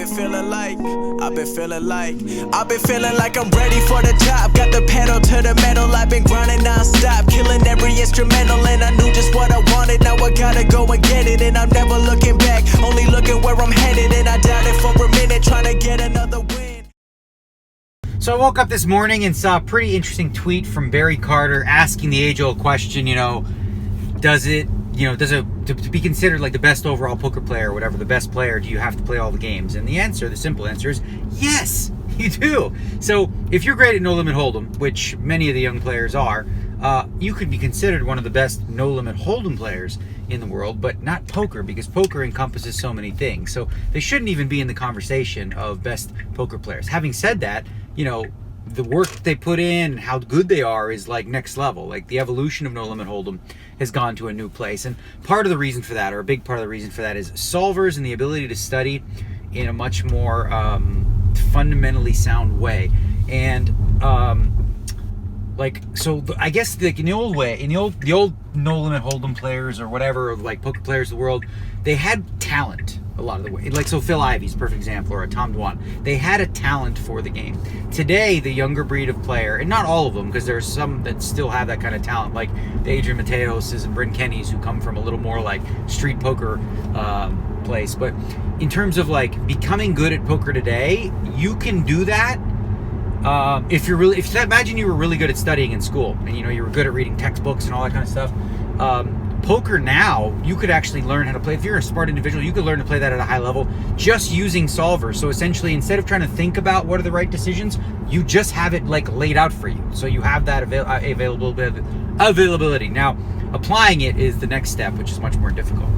been feeling like I'm ready for the job. Got the pedal to the metal, I've been grinding non-stop, killing every instrumental, and I knew just what I wanted. Now I gotta go and get it, and I'm never looking back, only looking where I'm headed, and I doubt it for a minute, trying to get another win. So I woke up this morning and saw a pretty interesting tweet from Barry Carter asking the age-old question, does it to be considered like the best overall poker player or whatever, the best player, do you have to play all the games? And the simple answer is yes, you do. So if you're great at No Limit Hold'em, which many of the young players are, you could be considered one of the best No Limit Hold'em players in the world, but not poker, because poker encompasses so many things. So they shouldn't even be in the conversation of best poker players. Having said that, the work that they put in, how good they are, is like next level. Like the evolution of No Limit Hold'em has gone to a new place. And part of the reason for that, or a big part of the reason for that, is solvers and the ability to study in a much more fundamentally sound way. And I guess like in the old way, the old No Limit Hold'em players or whatever, or like poker players of the world, they had talent a lot of the way. Like, so Phil Ivey's a perfect example, or a Tom Dwan. They had a talent for the game. Today, the younger breed of player, and not all of them, because there's some that still have that kind of talent, like the Adrian Mateos and Bryn Kennys, who come from a little more like street poker place. But in terms of like becoming good at poker today, you can do that imagine you were really good at studying in school, and you were good at reading textbooks and all that kind of stuff. Poker now, you could actually learn how to play. If you're a smart individual, you could learn to play that at a high level just using solvers. So essentially, instead of trying to think about what are the right decisions, you just have it like laid out for you. So you have that availability. Now, applying it is the next step, which is much more difficult.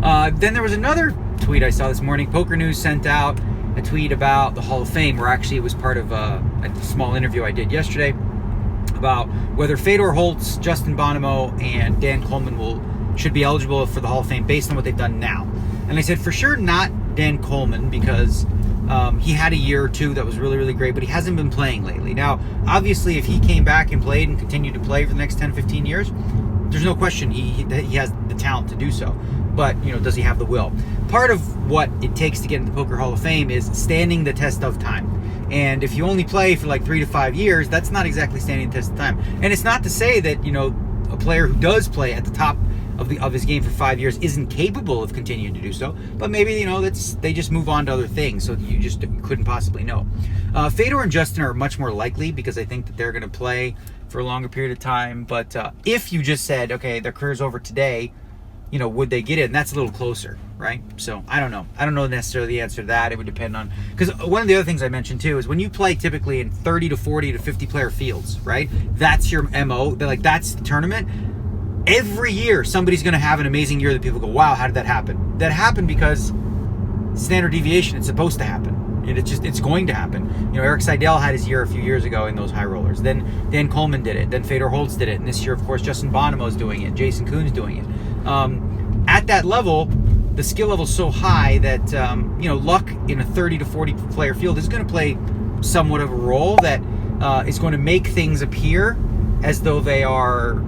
Then there was another tweet I saw this morning. Poker News sent out a tweet about the Hall of Fame, where actually it was part of a small interview I did yesterday about whether Fedor Holtz, Justin Bonomo, and Dan Coleman should be eligible for the Hall of Fame based on what they've done now. And I said, for sure not Dan Coleman, because he had a year or two that was really, really great, but he hasn't been playing lately. Now, obviously, if he came back and played and continued to play for the next 10, 15 years, there's no question he has the talent to do so. But, does he have the will? Part of what it takes to get into the Poker Hall of Fame is standing the test of time. And if you only play for like 3 to 5 years, that's not exactly standing the test of time. And it's not to say that, a player who does play at the top of his game for 5 years isn't capable of continuing to do so. But maybe, they just move on to other things, so you couldn't possibly know. Fedor and Justin are much more likely, because I think that they're going to play for a longer period of time. But if you just said, okay, their career's over today, would they get it? And that's a little closer, right? So I don't know. I don't know necessarily the answer to that. It would depend on, because one of the other things I mentioned too is when you play typically in 30 to 40 to 50 player fields, right? That's your MO. That's the tournament. Every year, somebody's going to have an amazing year that people go, wow, how did that happen? That happened because standard deviation, it's supposed to happen. It's going to happen. Eric Seidel had his year a few years ago in those high rollers. Then Dan Coleman did it. Then Fedor Holtz did it. And this year, of course, Justin Bonomo's doing it. Jason Kuhn's doing it. At that level, the skill level's so high that luck in a 30 to 40 player field is going to play somewhat of a role that is going to make things appear as though they are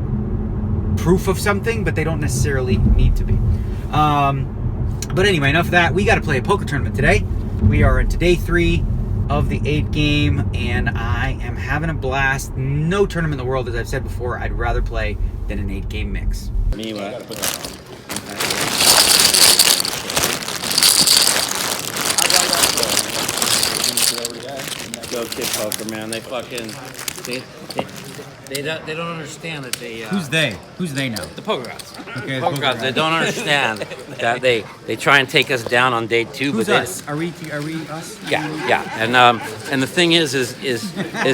proof of something, but they don't necessarily need to be. But anyway, enough of that. We got to play a poker tournament today. We are into day 3 of the 8 game, and I am having a blast. No tournament in the world, as I've said before, I'd rather play than an 8 game mix. Go kid poker, man. They fucking they don't understand that they. Who's they? Who's they now? The poker gods. Okay, poker gods. They don't understand that they try and take us down on day 2. Who's but us? Are we us? Yeah. And the thing is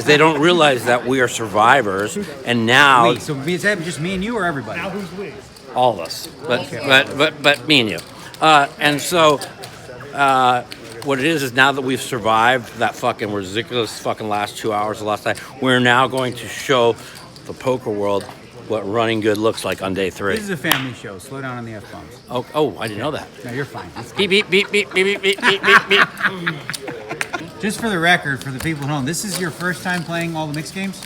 they don't realize that we are survivors, and now. Wait, so is that just me and you, or everybody? Now who's we? All of us, but me and you, and so. What it is now that we've survived that fucking ridiculous fucking last 2 hours of last night, we're now going to show the poker world what running good looks like on day 3. This is a family show. Slow down on the F-bombs. Oh, I didn't know that. No, you're fine. Beep, beep, beep, beep, beep, beep, beep, beep, beep. Just for the record, for the people at home, this is your first time playing all the mixed games?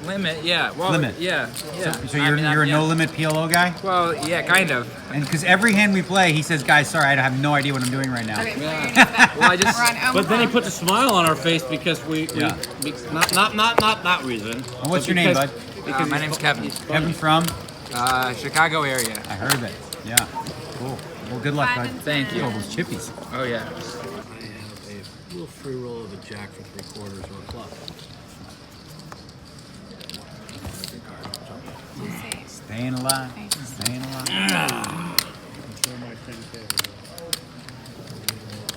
Limit, yeah. Well, Limit. Yeah. So you're a no limit PLO guy? Well, yeah, kind of. And because every hand we play, he says, "Guys, sorry, I have no idea what I'm doing right now." Well, I just. But then he puts a smile on our face because not reason. And what's your name, bud? My name's Kevin. Kevin from? Chicago area. I heard of it. Yeah. Cool. Well, good luck, bud. Thank you. Oh, those chippies. Oh yeah. I have a little free roll of a jack for 3/4 or a club. Staying alive. Staying alive.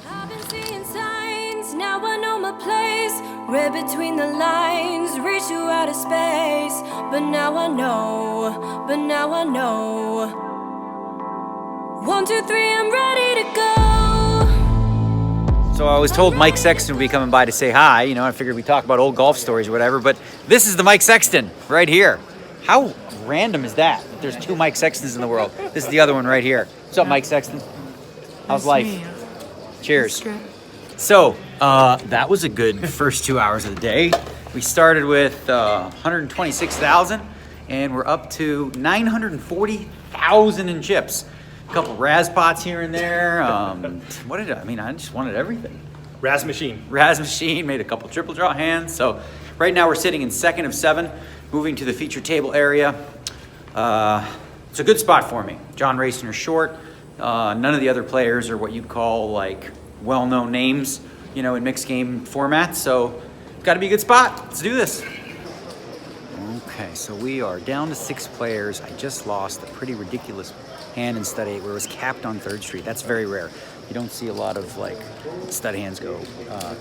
I've been seeing signs, now I know my place. Read between the lines, reach you out of space. But now I know, One, two, three, I'm ready to go. So I was told Mike Sexton would be coming by to say hi. You know, I figured we'd talk about old golf stories or whatever, but this is the Mike Sexton right here. How random is that? There's two Mike Sextons in the world. This is the other one right here. What's up, Mike Sexton? How's life? Cheers. So, that was a good first 2 hours of the day. We started with 126,000, and we're up to 940,000 in chips. A couple Raz pots here and there. I just wanted everything. Raz machine. Raz machine, made a couple triple draw hands. So right now we're sitting in second of 7, moving to the feature table area. It's a good spot for me. John Raciner short. None of the other players are what you'd call like well-known names, you know, in mixed game formats. So got to be a good spot. Let's do this. Okay, so we are down to 6 players. I just lost a pretty ridiculous hand in stud 8 where it was capped on 3rd Street. That's very rare. You don't see a lot of like stud hands go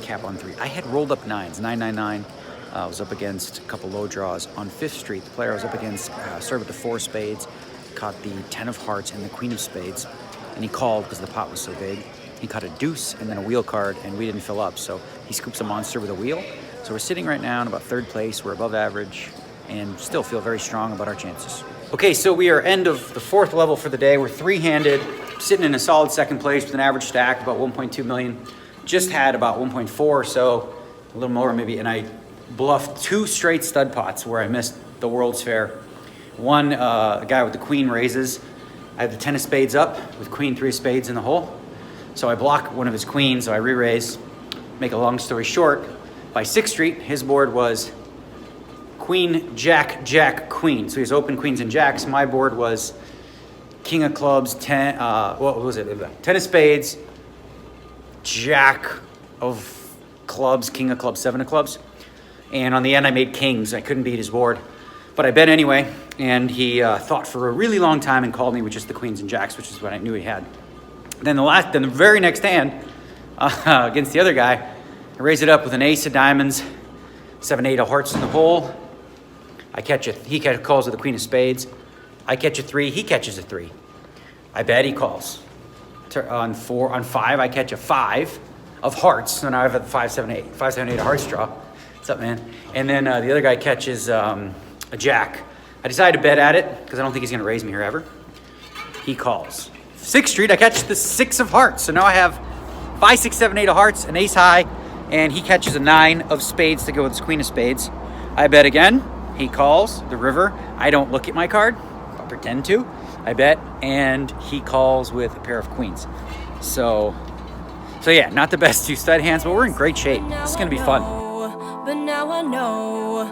cap on 3. I had rolled up 9s, 999. I was up against a couple low draws on 5th Street. The player I was up against started with the 4 spades, caught the 10 of hearts and the queen of spades, and he called because the pot was so big. He caught a deuce and then a wheel card, and we didn't fill up, so he scoops a monster with a wheel. So we're sitting right now in about 3rd place. We're above average and still feel very strong about our chances. Okay, so we are end of the 4th level for the day. We're 3-handed, sitting in a solid 2nd place with an average stack about 1.2 million. Just had about 1.4, so a little more maybe, and I bluffed 2 straight stud pots where I missed the World's Fair. One, a guy with the queen raises. I have the 10 of spades up with queen 3 of spades in the hole. So I block one of his queens, so I re-raise. Make a long story short, by 6th Street, his board was queen, jack, jack, queen. So he has open queens and jacks. My board was king of clubs, 10, what was it? 10 of spades, jack of clubs, king of clubs, 7 of clubs. And on the end, I made kings. I couldn't beat his board. But I bet anyway, and he thought for a really long time and called me with just the queens and jacks, which is what I knew he had. Then the very next hand, against the other guy, I raise it up with an ace of diamonds, 7, 8 of hearts in the hole. I catch it. He calls with the queen of spades. I catch a 3. He catches a 3. I bet he calls. On 5, I catch a 5 of hearts. So now I have a 5, 7, 8. 5, 7, 8 of hearts draw. What's up, man? And then the other guy catches a jack. I decided to bet at it because I don't think he's going to raise me here ever. He calls. 6th Street, I catch the 6 of hearts. So now I have 5, 6, 7, 8 of hearts, an ace high, and he catches a 9 of spades to go with his queen of spades. I bet again. He calls the river. I don't look at my card. I'll pretend to. I bet, and he calls with a pair of queens. So yeah, not the best 2 stud hands, but we're in great shape. This is gonna be fun. But now I know.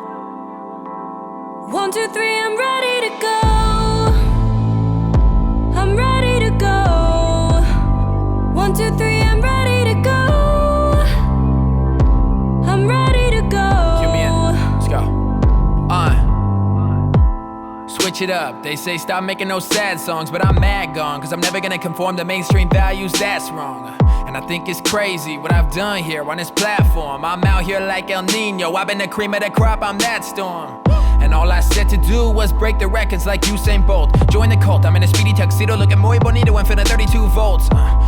1, 2, 3, I'm ready to go. I'm ready to go. 1, 2, 3, I'm ready to go. I'm ready to go. Cue me in. Let's go. Switch it up. They say stop making those sad songs, but I'm mad gone, cause I'm never gonna conform to mainstream values, that's wrong. And I think it's crazy what I've done here on this platform. I'm out here like El Nino, I've been the cream of the crop, I'm that storm. And all I said to do was break the records like Usain Bolt. Join the cult, I'm in a speedy tuxedo, looking muy bonito and feeling 32 volts.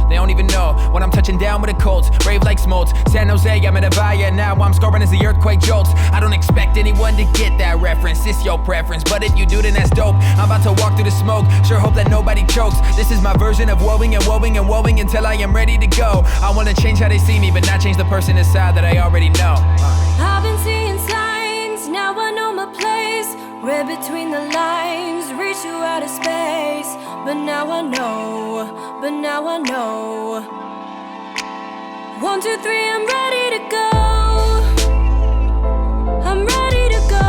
They don't even know when I'm touching down with the Colts. Brave like smolts, San Jose, I'm in a Valle. Now I'm scoring as the earthquake jolts. I don't expect anyone to get that reference, it's your preference. But if you do, then that's dope. I'm about to walk through the smoke, sure hope that nobody chokes. This is my version of woeing and woeing and woeing until I am ready to go. I wanna change how they see me, but not change the person inside that I already know. I've been seeing signs, now now I know my place. Read between the lines, reach you out of space. But now I know, but now I know. 1, 2, 3, I'm ready to go. I'm ready to go.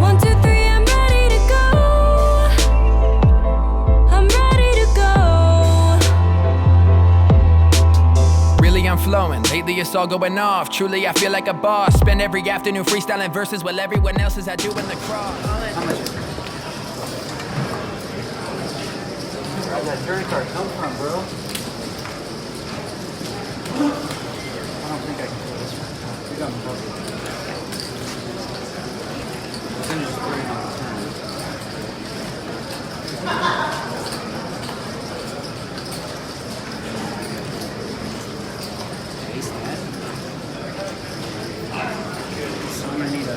1, 2, 3, I'm ready to go. I'm ready to go. Really, I'm flowing. Lately, it's all going off. Truly, I feel like a boss. Spend every afternoon freestyling verses while everyone else is out doing the cross. Where'd that turn card come from, bro? I don't think I can do this one. We got the puzzle. Then just bring it on the turn. Ace that. So I'm gonna need a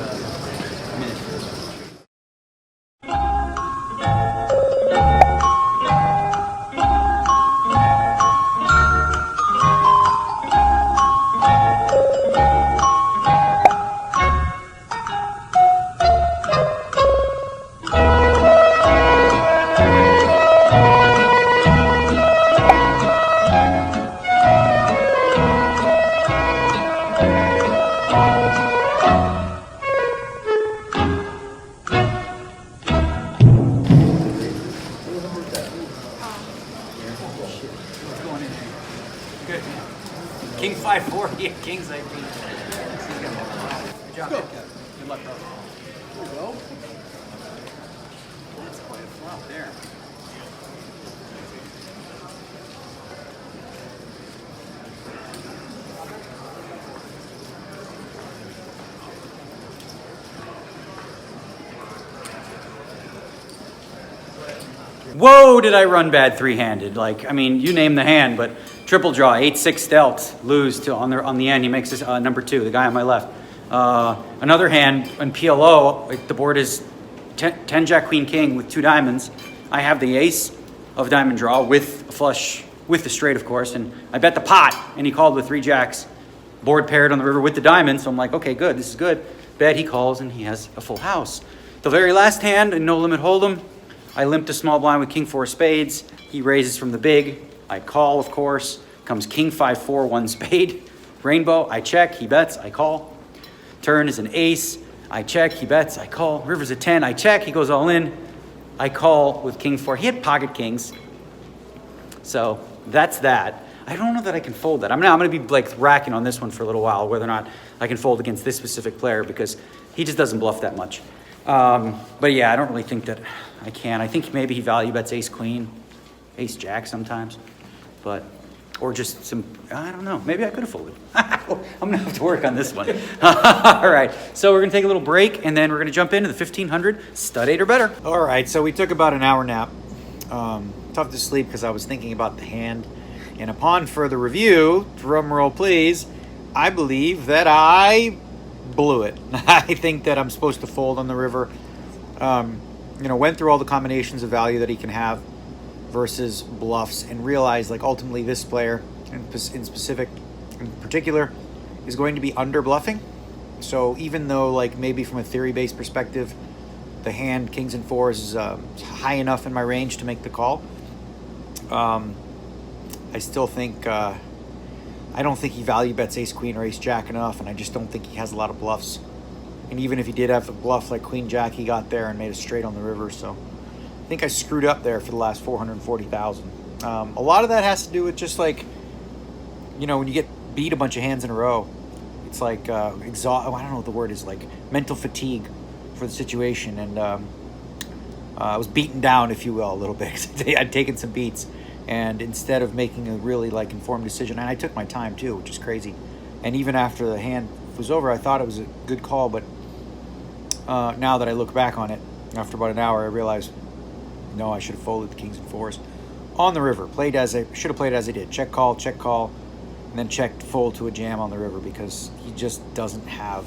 minute for this one. Good. King 5-4, yeah, King's 18. Good job. Good luck, bro. There we go. That's quite a flop there. Whoa, did I run bad three-handed? Like, I mean, you name the hand, but triple draw, 8-6 dealt, lose to on the end. He makes this number 2, the guy on my left. Another hand on PLO, like, the board is 10 Jack Queen King with 2 diamonds. I have the ace of diamond draw with a flush, with the straight, of course, and I bet the pot, and he called with 3 jacks. Board paired on the river with the diamond, so I'm like, okay, good, this is good. Bet he calls, and he has a full house. The very last hand, in no limit hold'em, I limped a small blind with King 4 spades. He raises from the big. I call, of course. Comes King 5-4, 1 spade. Rainbow, I check, he bets, I call. Turn is an ace. I check, he bets, I call. River's a 10, I check, he goes all in. I call with King 4. He had pocket kings. So that's that. I don't know that I can fold that. I'm going to be like racking on this one for a little while, whether or not I can fold against this specific player, because he just doesn't bluff that much. But yeah, I don't really think that I can. I think maybe he value bets ace queen, ace jack sometimes, but, or just some, I don't know. Maybe I could have folded. I'm gonna have to work on this one. All right, so we're gonna take a little break, and then we're gonna jump into the 1500 stud 8 or better. All right, so we took about an hour nap. Tough to sleep because I was thinking about the hand. And upon further review, drum roll please, I believe that I blew it. I think that I'm supposed to fold on the river. Went through all the combinations of value that he can have versus bluffs, and realized, like, ultimately this player in particular is going to be under bluffing. So even though, like, maybe from a theory-based perspective, the hand kings and 4s is high enough in my range to make the call, I still think I don't think he value bets ace queen or ace jack enough, and I just don't think he has a lot of bluffs. And even if he did have a bluff like queen jack, he got there and made a straight on the river. So I think I screwed up there for the last 440,000. A lot of that has to do with just, like, when you get beat a bunch of hands in a row, it's like I don't know what the word is, like mental fatigue for the situation. And I was beaten down, if you will, a little bit. I'd taken some beats, and instead of making a really, like, informed decision, and I took my time too, which is crazy. And even after the hand was over, I thought it was a good call, but now that I look back on it, after about an hour, I realized, no, I should have folded the kings and 4s on the river. Should have played as I did. Check, call, and then checked fold to a jam on the river, because he just doesn't have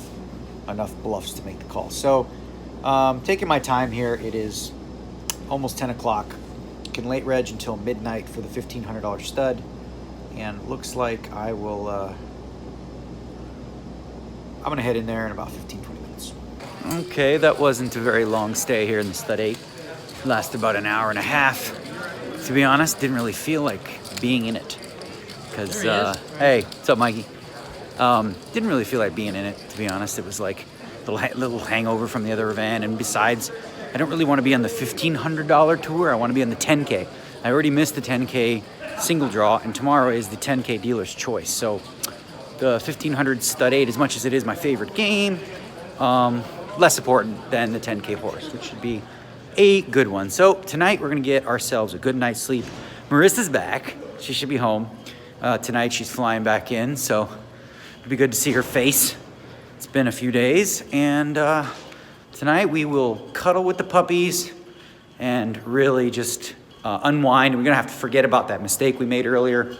enough bluffs to make the call. So taking my time here. It is almost 10 o'clock. Can late reg until midnight for the $1,500 stud, and looks like I will I'm gonna head in there in about 15-20 minutes. Okay, that wasn't a very long stay here in the stud 8. Lasted about an hour and a half. To be honest, didn't really feel like being in it. Because, hey, what's up, Mikey? Didn't really feel like being in it, to be honest. It was like a little hangover from the other event. And besides, I don't really want to be on the $1,500 tour. I want to be on the 10K. I already missed the 10K single draw, and tomorrow is the 10K dealer's choice. So the 1500 stud 8, as much as it is my favorite game, less important than the 10K horse, which should be a good one. So tonight we're gonna get ourselves a good night's sleep. Marissa's back. She should be home. Tonight she's flying back in, so it'd be good to see her face. It's been a few days, and tonight we will cuddle with the puppies and really just unwind. We're gonna have to forget about that mistake we made earlier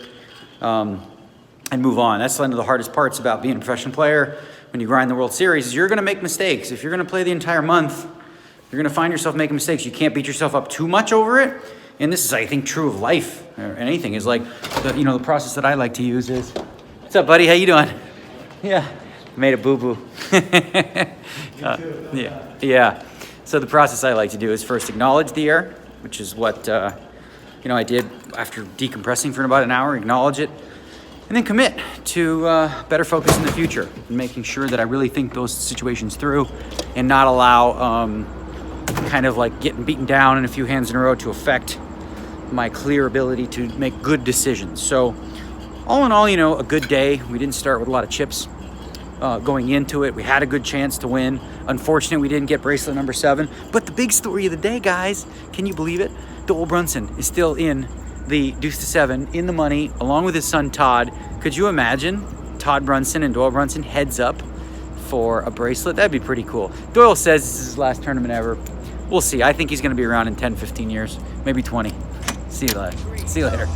and move on. That's one of the hardest parts about being a professional player when you grind the World Series is you're gonna make mistakes. If you're gonna play the entire month, you're gonna find yourself making mistakes. You can't beat yourself up too much over it. And this is, I think, true of life or anything. Is like, the process that I like to use is, what's up, buddy? How you doing? Yeah, made a boo-boo. Yeah. So the process I like to do is first acknowledge the error, which is what I did after decompressing for about an hour. Acknowledge it, and then commit to better focus in the future and making sure that I really think those situations through and not allow kind of like getting beaten down in a few hands in a row to affect my clear ability to make good decisions. So all in all, a good day. We didn't start with a lot of chips going into it. We had a good chance to win. Unfortunately, we didn't get bracelet number 7. But the big story of the day, guys, can you believe it? Doyle Brunson is still in the deuce to 7 in the money along with his son Todd. Could you imagine Todd Brunson and Doyle Brunson heads up for a bracelet? That'd be pretty cool. Doyle says this is his last tournament ever. We'll see. I think he's going to be around in 10, 15 years, maybe 20. See you later.